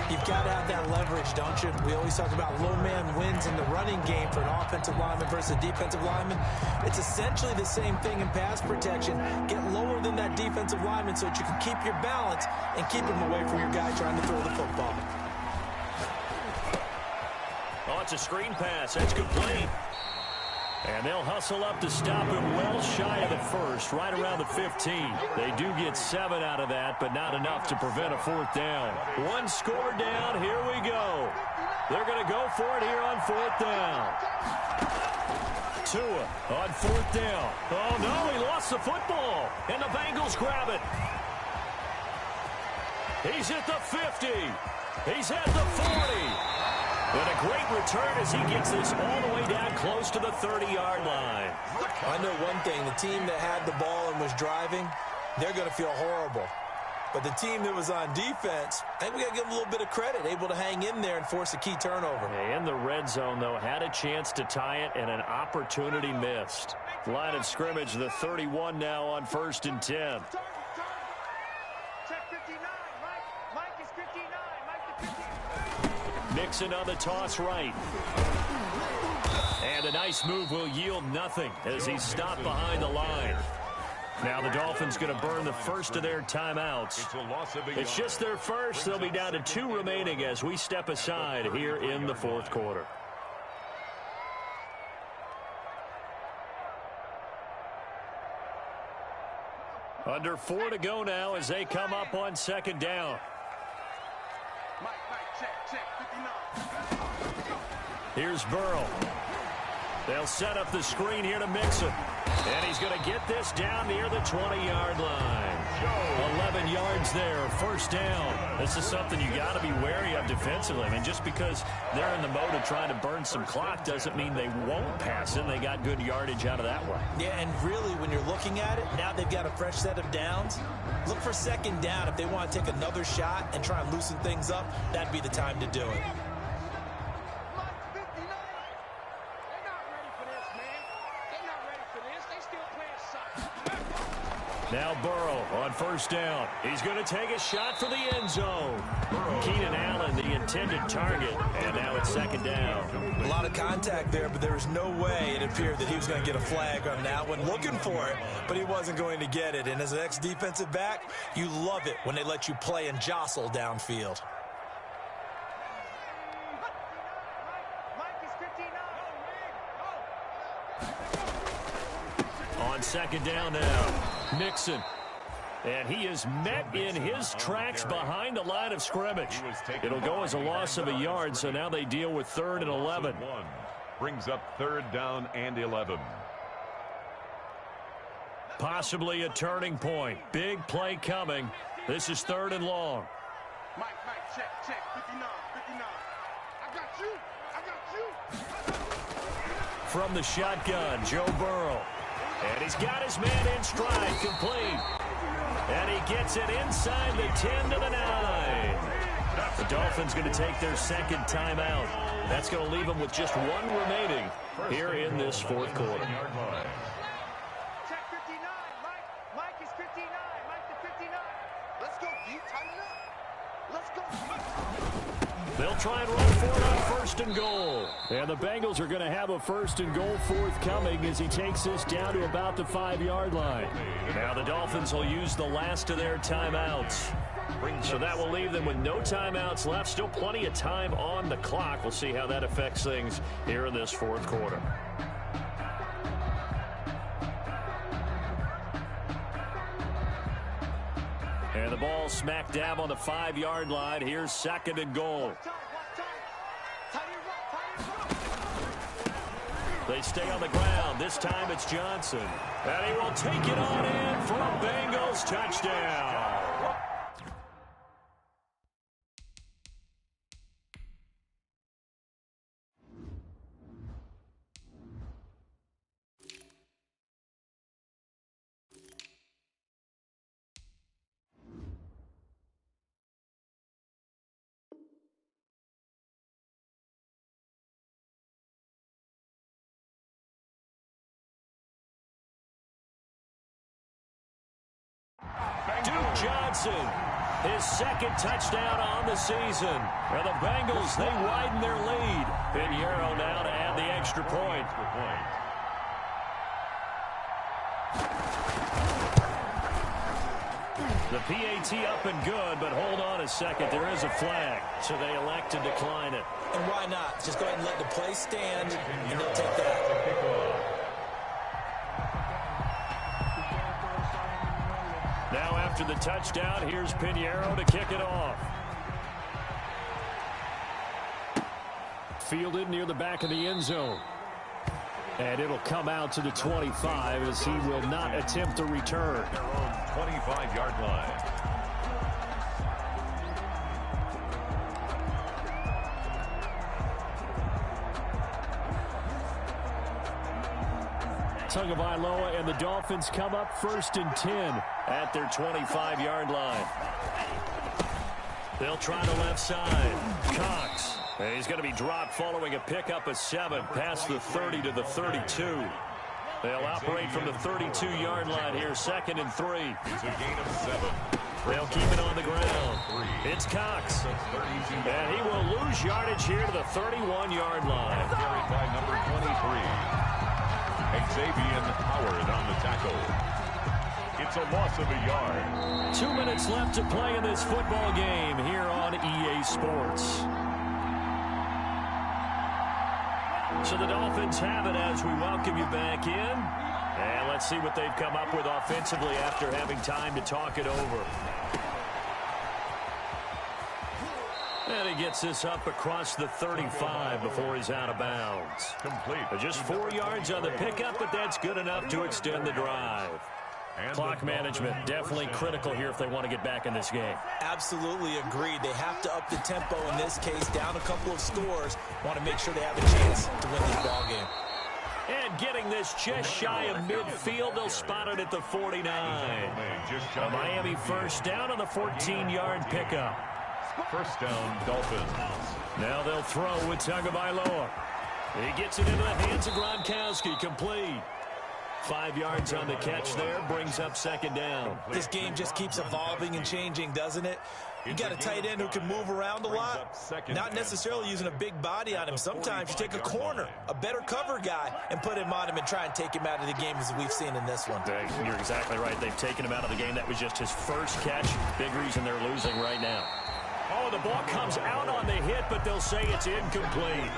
You've got to have that leverage, don't you? We always talk about low man wins in the running game for an offensive lineman versus a defensive lineman. It's essentially the same thing in pass protection. Get lower than that defensive lineman so that you can keep your balance and keep him away from your guy trying to throw the football. Oh, it's a screen pass. That's complete. And they'll hustle up to stop him well shy of the 1st, right around the 15. They do get 7 out of that, but not enough to prevent a 4th down. One score down. Here we go. They're going to go for it here on 4th down. Tua on 4th down. Oh, no, he lost the football. And the Bengals grab it. He's at the 50. He's at the 40. And a great return as he gets this all the way down close to the 30-yard line. I know one thing. The team that had the ball and was driving, they're going to feel horrible. But the team that was on defense, I think we got to give them a little bit of credit, able to hang in there and force a key turnover. In the red zone, though, had a chance to tie it and an opportunity missed. Line of scrimmage, the 31 now on 1st and 10. Check 59. Mike is 59. Mike the 59. Mixon on the toss right. And a nice move will yield nothing as he's stopped behind the line. Now the Dolphins going to burn the first of their timeouts. It's just their first. They'll be down to 2 remaining as we step aside here in the 4th quarter. Under 4 to go now as they come up on 2nd down. Mike, check 59. Here's Burrow. They'll set up the screen here to Mixon. And he's going to get this down near the 20-yard line. 11 yards there, 1st down. This is something you got to be wary of defensively. I mean, just because they're in the mode of trying to burn some clock doesn't mean they won't pass it. They got good yardage out of that one. Yeah, and really, when you're looking at it, now they've got a fresh set of downs. Look for 2nd down. If they want to take another shot and try and loosen things up, that'd be the time to do it. Now Burrow on 1st down. He's going to take a shot for the end zone. Keenan Allen, the intended target, and now it's 2nd down. A lot of contact there, but there was no way it appeared that he was going to get a flag on that one. Looking for it, but he wasn't going to get it. And as an ex-defensive back, you love it when they let you play and jostle downfield. On 2nd down now, Mixon. And he is met in his tracks behind the line of scrimmage. It'll go as a loss of a yard, so now they deal with 3rd and 11. Brings up 3rd down and 11. Possibly a turning point. Big play coming. This is 3rd and long. Mike, check 59. I got you. From the shotgun, Joe Burrow. And he's got his man in stride, complete. And he gets it inside the 10 to the 9. The Dolphins going to take their second timeout. That's going to leave them with just one remaining here in this fourth quarter. Check 59. Mike is 59. Mike to 59. Let's go deep. Tighten up. Let's go deep. They'll try and run for it on first and goal. And the Bengals are going to have a first and goal forthcoming as he takes this down to about the 5-yard line. Now the Dolphins will use the last of their timeouts. So that will leave them with no timeouts left. Still plenty of time on the clock. We'll see how that affects things here in this fourth quarter. And the ball smack dab on the 5-yard line. Here's second and goal. They stay on the ground. This time it's Johnson. And he will take it on in for a Bengals touchdown. Duke Johnson, his second touchdown on the season. And the Bengals, they widen their lead. Pinheiro now to add the extra point. The PAT up and good, but hold on a second. There is a flag, so they elect to decline it. And why not? Just go ahead and let the play stand, and they'll take that. Now after the touchdown, here's Pinheiro to kick it off. Fielded near the back of the end zone. And it'll come out to the 25 as he will not attempt to return. Their own 25-yard line. Tagovailoa and the Dolphins come up first and 10 at their 25-yard line. They'll try the left side. Cox. He's going to be dropped following a pickup of 7 past the 30 to the 32. They'll operate from the 32-yard line here, second and 3. It's a gain of 7. They'll keep it on the ground. It's Cox. And he will lose yardage here to the 31-yard line. Carried by number 23. Xavier Howard on the tackle. It's a loss of a yard. 2 minutes left to play in this football game here on EA Sports. So the Dolphins have it as we welcome you back in. And let's see what they've come up with offensively after having time to talk it over. And he gets this up across the 35 before he's out of bounds. Complete. Just 4 yards on the pickup, but that's good enough to extend the drive. Clock management definitely critical here if they want to get back in this game. Absolutely agreed. They have to up the tempo in this case, down a couple of scores. Want to make sure they have a chance to win this ball game. And getting this just shy of midfield, they'll spot it at the 49. A Miami first down on the 14-yard pickup. First down, Dolphins. Now they'll throw with Tagovailoa. He gets it into the hands of Gronkowski, complete. 5 yards on the catch there, brings up second down. This game just keeps evolving and changing, doesn't it? You got a tight end who can move around a lot, not necessarily using a big body on him. Sometimes you take a corner, a better cover guy, and put him on him and try and take him out of the game as we've seen in this one. You're exactly right. They've taken him out of the game. That was just his first catch. Big reason they're losing right now. Oh, the ball comes out on the hit, but they'll say it's incomplete.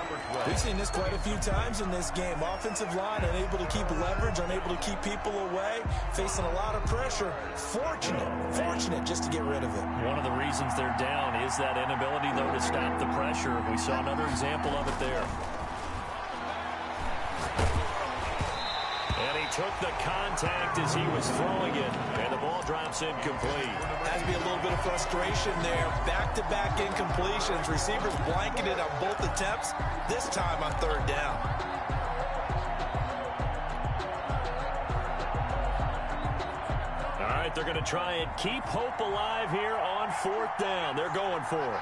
We've seen this quite a few times in this game. Offensive line unable to keep leverage, unable to keep people away, facing a lot of pressure. Fortunate just to get rid of it. One of the reasons they're down is that inability, though, to stop the pressure. We saw another example of it there. And he took the contact as he was throwing it, and the ball drops incomplete. Has to be a little bit of frustration there. Back-to-back incompletions. Receivers blanketed on both attempts, this time on third down. All right, they're going to try and keep hope alive here on fourth down. They're going for it.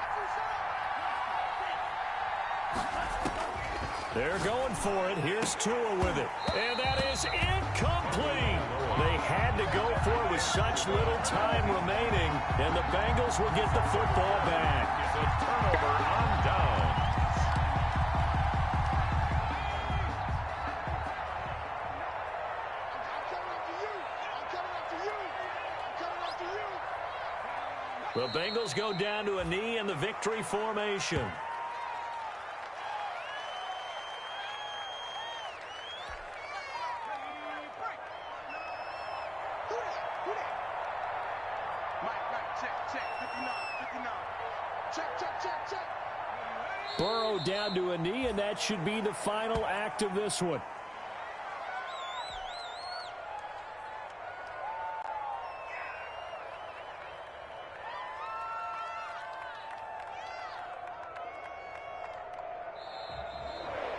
They're going for it. Here's Tua with it. And that is incomplete. They had to go for it with such little time remaining, and the Bengals will get the football back. It's a turnover on down. The Bengals go down to a knee in the victory formation. Burrow down to a knee, and that should be the final act of this one.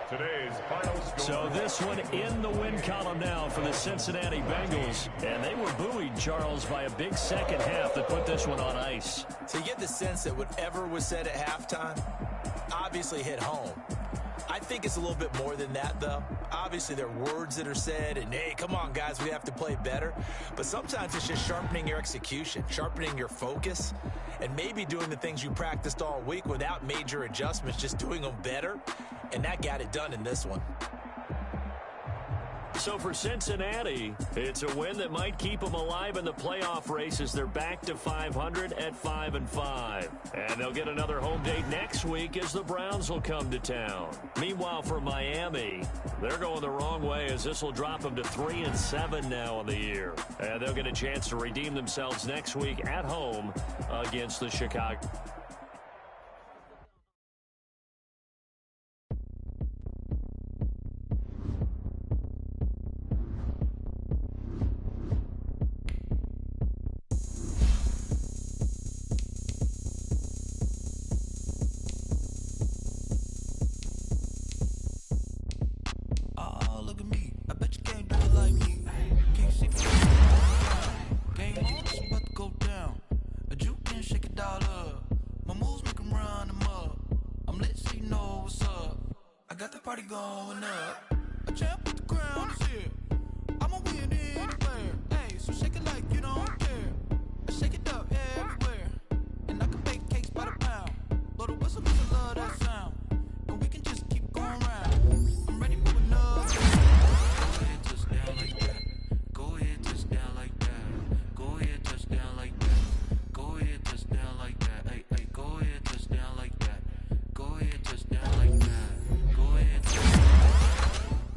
Today's final score. So this one in the win column now for the Cincinnati Bengals. And they were buoyed, Charles, by a big second half that put this one on ice. So you get the sense that whatever was said at halftime obviously hit home. I think it's a little bit more than that, though. Obviously, there are words that are said, and, hey, come on, guys, we have to play better. But sometimes it's just sharpening your execution, sharpening your focus, and maybe doing the things you practiced all week without major adjustments, just doing them better. And that got it done in this one. So for Cincinnati, it's a win that might keep them alive in the playoff race as they're back to 500 at 5-5. And they'll get another home date next week as the Browns will come to town. Meanwhile, for Miami, they're going the wrong way as this will drop them to 3-7 now on the year. And they'll get a chance to redeem themselves next week at home against the Chicago.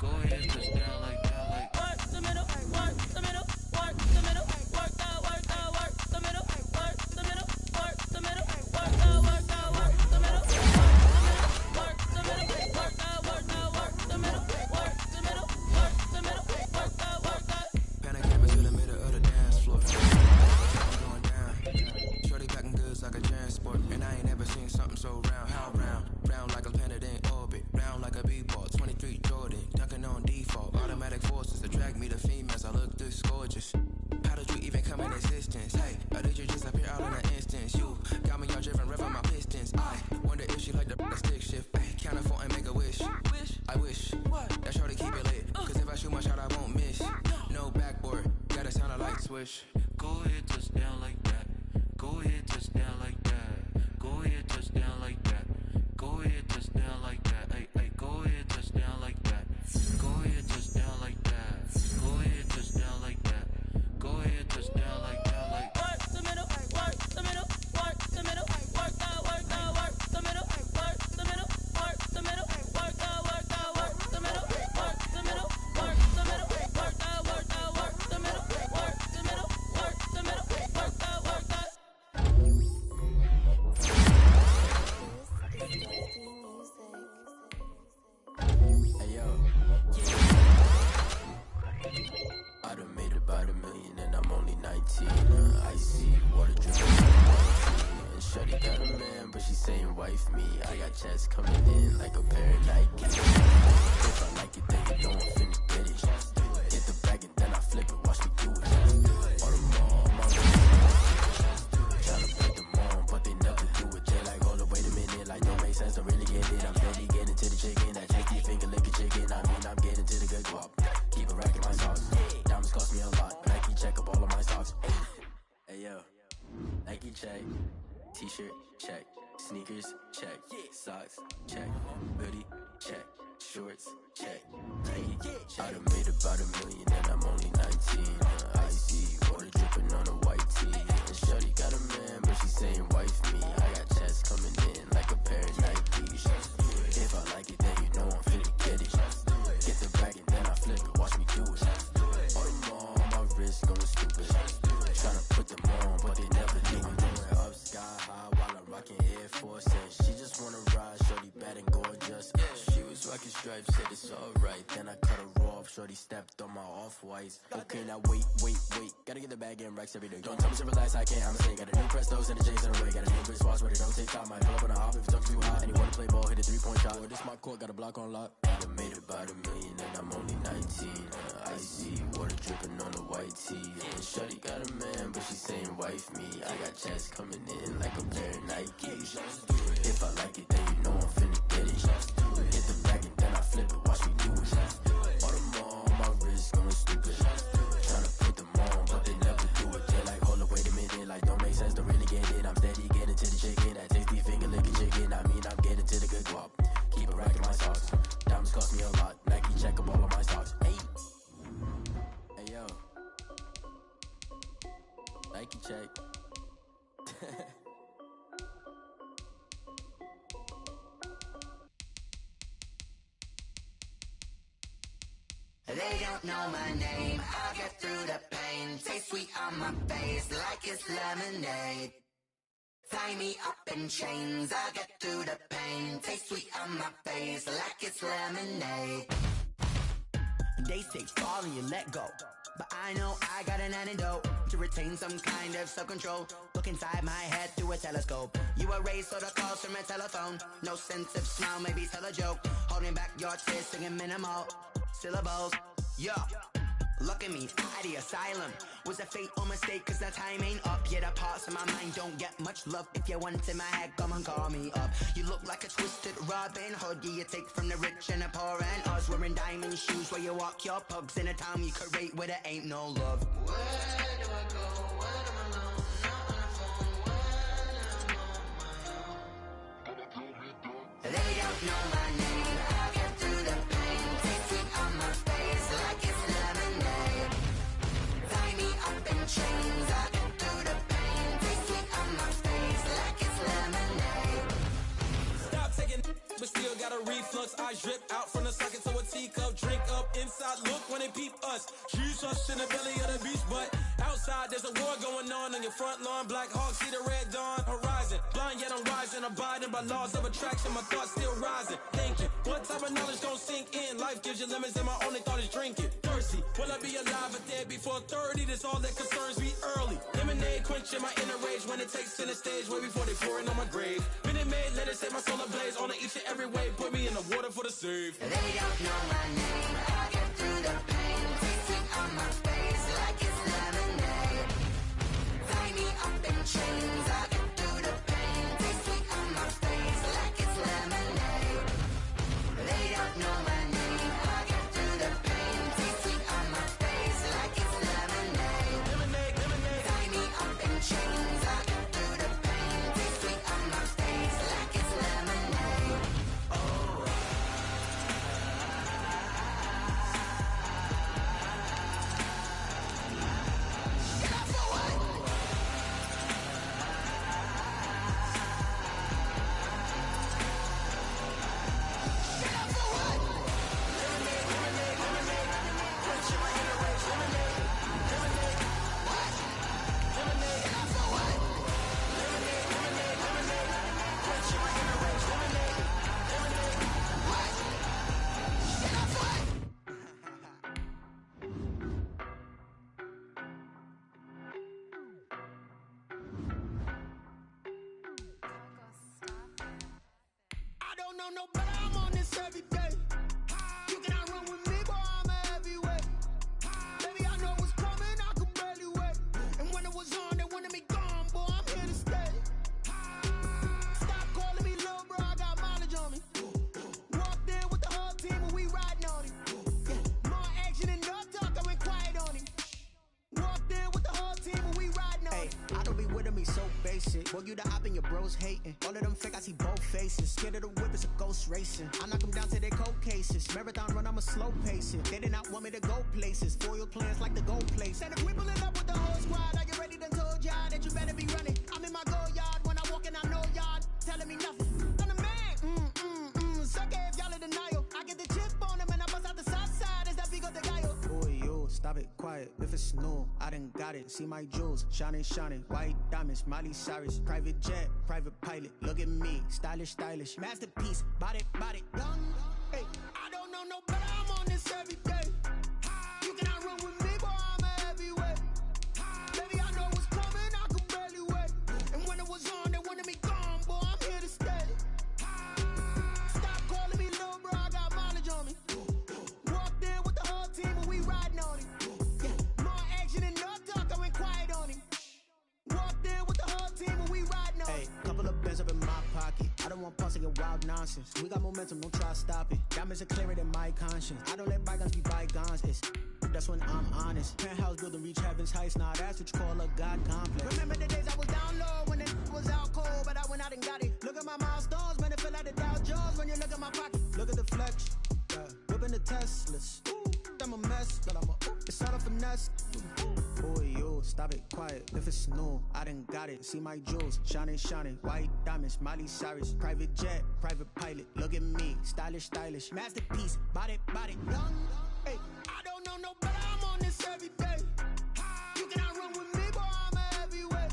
Go ahead, touchdown like that. Go ahead, touchdown like that. Go ahead, touchdown like that. Go ahead, touchdown like that. Hey, hey, go ahead, touchdown like that. Go ahead, touchdown like that. Go ahead, touchdown like that. Go ahead, touchdown like that. Like work the middle, work the middle, work the middle, work that, work that, work the middle, work the middle, work the middle, work that, work that, work the middle, work the middle, work the middle, work that, work that, work the middle, work the middle, work the middle, work that, work that. Hey yo, I done made about $1 million and I'm only 19. I see water dripping and Shorty got a man, but she saying wife me. I got checks coming in like a pair of Nike. If I like it, then you know I'm finna get it. Get the bag and then I flip it. Watch me do it. All them all my tryna put them on, but they never do it. They like, hold up, wait a minute. Like, don't make sense to really get it. I'm steady getting to the chicken. That shaky finger. yo, Nike check, t-shirt check, sneakers check, socks check, hoodie check, shorts check, Nike check. I done made about $1 million and I'm only 19. Icy water dripping on a white tee. And shorty got a man, but she saying wife me. I got checks coming in like a pair of Nikes. If I like it, then you know I'm finna get it. Get the bag and then I flip it. Watch me do it. All them all on my wrist going stupid. Tryna put them on, but they never do it. Going up sky high while I'm rocking Air Force. And she just wanna ride, shorty bad and gorgeous. She was rocking stripes, said it's alright. Then I cut her off, shorty stepped on my off-whites. Okay, now wait. Gotta get the bag and racks every day. Don't tell me to relax, I can't, I'ma say. Got a new Prestos and a J's in the way. Got a new Chris Watch, but it don't take time. Might pull up on a hop if it's too hot. And you wanna play ball, hit a 3-point shot. Or this my court, got a block on lock. I done made about $1 million and I'm only 19. Icy water dripping on a white tee. And shorty got a man, but she saying wife me. I got checks coming in like a pair of Nikes. If I like it, then you know I'm finna get it. Hit the bag and then I flip it, watch me do it. All them all on my wrist going stupid. Tryna put them on, but they never do it. They're like, hold up, wait a minute, like don't make sense, don't really get it. I'm steady getting to the chicken, that tasty finger licking chicken. I mean, I'm getting to the good guap. Keep a rack in my socks. Diamonds cost me a lot. Nike check up all of my socks. Hey yo, Nike check. They don't know my name, I'll get through the pain. Taste sweet on my face like it's lemonade. Tie me up in chains, I'll get through the pain. Taste sweet on my face like it's lemonade. They say fall and you let go, but I know I got an antidote to retain some kind of self-control. Look inside my head through a telescope. You erase all the calls from a telephone. No sense of smile, maybe tell a joke. Holding back your tears, singing minimal syllables. Yeah, look at me, out the asylum. Was a fate or mistake, cause the time ain't up. Yeah, the parts of my mind don't get much love. If you want in my head, come and call me up. You look like a twisted Robin Hood. Yeah, you take from the rich and the poor and us. Wearing diamond shoes where you walk your pugs. In a town you could rate where there ain't no love. Where do I go when I'm alone? Not on the phone when I'm on my own. They don't know my name, I'll get through the pain. Take sweet on my face like it's lemonade. Tie me up in chains, I'll get through the pain. Take sweet on my face like it's lemonade. Stop taking but still got a reflux. I drip out from the socket to a teacup. Drink up inside, look when they peep us. Jesus in the belly of the beast, but outside there's a war going on your front lawn. Black Hawk, see the red dawn horizon. Blind yet I'm rising, abiding by laws of attraction. My thoughts still rising, thinking what type of knowledge don't sink in. Life gives you limits and my only thought is drinking. Thirsty, will I be alive or dead before 30? That's all that concerns me early. Lemonade quenching my inner rage when it takes center stage way before they pour it on my grave. Minute Maid, let it set my soul ablaze on each and every way. Put me in the water for the save. They don't know my name, I'll get through the pain. Taste sweet on my face like it's lemonade. Tie me up in chains, I'll get through the pain. Taste sweet on my face like it's lemonade. They don't know my name, I'll get through the pain. Taste sweet on my face like it's lemonade. Lemonade. Tie me up in chains, I'll get through the pain. Taste sweet on my face like it's lemonade. Oh. Get up for what? Get up for what? Lemonade. Quenching my inner rage. Lemonade. What? Lemonade. Get up for what? Lemonade. Quenching my inner rage. Lemonade. What? Get up for what? I don't know no better, I'm on this every day. You cannot run with me, boy, I'm a heavyweight. Baby, I know what's coming, I could barely wait. And when it was on, they wanted me gone, boy, I'm here to stay. Stop calling me little bro, I got mileage on me. Walked in with the whole team and we riding on him. Yeah, more action and no talk, I went quiet on him. Walked in with the whole team and we riding on him. I be so basic. Boy, you the op and your bros hating. All of them fake, I see both faces. Scared of the whip, it's a ghost racing. I knock them down to their cold cases. Marathon run, I'ma slow pace it. They did not want me to go places. Foil plans like the gold place. And if we pulling up with the whole squad, are you ready? Done told y'all that you better be running. I'm in my go yard when I walk in, I know y'all telling me nothing. I'm the man. Suck it if y'all in denial. I get the chip on them and I bust out the south side. Is that Vigo de Gallo? Boy, yo, stop it, quiet. If it's new, I done got it. See my jewels, shining, shining. White diamonds, Miley Cyrus. Private jet, private pilot. Look at me, stylish, stylish. Masterpiece, body, young. Hey, I don't know no better. I'm on this every day. You cannot run with me, boy. I'm a heavyweight. Baby, I know what's coming. I could barely wait. And when it was on, they wanted me gone, boy. I'm here to stay. Stop calling me little bro. I got mileage on me. Walked in with the whole team, and we riding on him. Yeah, more action and no talk. I went quiet on him. Walked in with the whole team, and we riding on him. Hey, couple of bands up in my pocket. I don't want pulse and wild nonsense. We got momentum, don't try to stop it. Diamonds are clearer than my conscience. I don't let bygones be bygones. That's when I'm honest. Penthouse building, reach heaven's heights. Nah, that's what you call a God complex. Remember the days I was down low when it was out cold, but I went out and got it. Look at my milestones, man, it feel like the Dow Jones when you look at my pocket. Look at the flex, whipping the Teslas. I'm a mess, but it's all a finesse. Boy, yo, stop it, quiet. If it's new, I done got it. See my jewels, shining, shining. White diamonds, Miley Cyrus. Private jet, private pilot. Look at me, stylish, stylish. Masterpiece, body, young. Hey, I don't know no better. I'm on this every day. You cannot run with me, boy. I'm a heavyweight.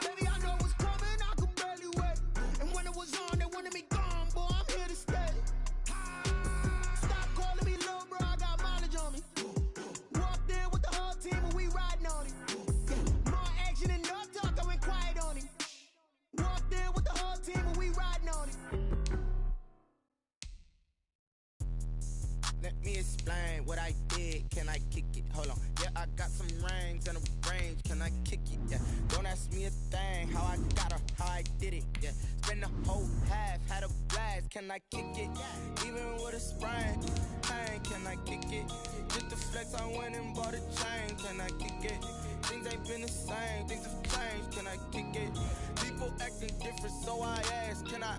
Baby, I know what's coming. I could barely wait. And when it was on, they wanted me gone, boy. I'm here to stay. Stop calling me little bro. I got mileage on me. Walked in with the whole team, and we riding on him. Yeah, more action and no talk. I went quiet on him. Walked in with the whole team, and we riding on him. Let me explain what I did. Can I kick it? Hold on. Yeah, I got some rings and a range. Can I kick it? Yeah. Don't ask me a thing. How I got her, how I did it. Yeah. Spend the whole half, had a blast. Can I kick it? Even with a sprain. Hey, can I kick it? Just the flex, I went and bought a chain. Can I kick it? Things ain't been the same. Things have changed. Can I kick it? People acting different, so I ask. Can I?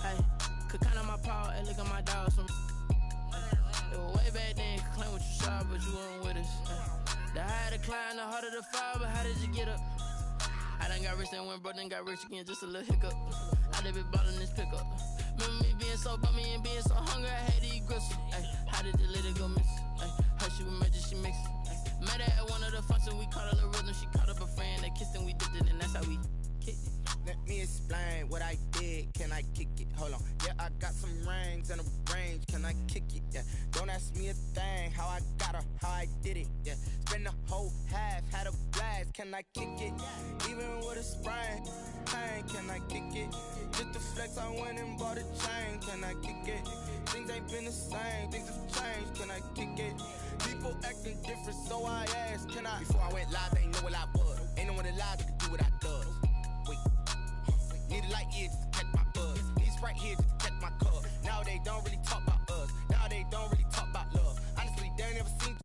Hey, could count on my paw and look at my dog. It was way back then, could claim what you saw, but you weren't with us. The higher the climb, the harder the fall, but how did you get up? I done got rich and went broke, then got rich again, just a little hiccup. I done been ballin' this pickup. Remember me being so bummy and being so hungry, I had to eat gristle. How did the little go miss? Her she was magic, she mixed. Met her at one of the functions, we caught a little rhythm. She caught up a friend, they kissed and we dipped it, and that's how we kicked it. Let me explain what I did. Can I kick it? Hold on. Yeah, I got some rings and a range. Can I kick it? Yeah. Don't ask me a thing. How I got her, how I did it. Yeah. Spend the whole half, had a blast. Can I kick it? Even with a sprain. Hey, can I kick it? Just the flex, I went and bought a chain. Can I kick it? Things ain't been the same. Things have changed. Can I kick it? People acting different, so I asked. Can I? Before I went live, they ain't know what I was. Ain't no one alive that could do what I does. Wait. Need a light here just to catch my buzz. Need Sprite here just to catch my cup. Now they don't really talk about us. Now they don't really talk about love. Honestly, they ain't never seen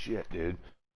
shit, dude.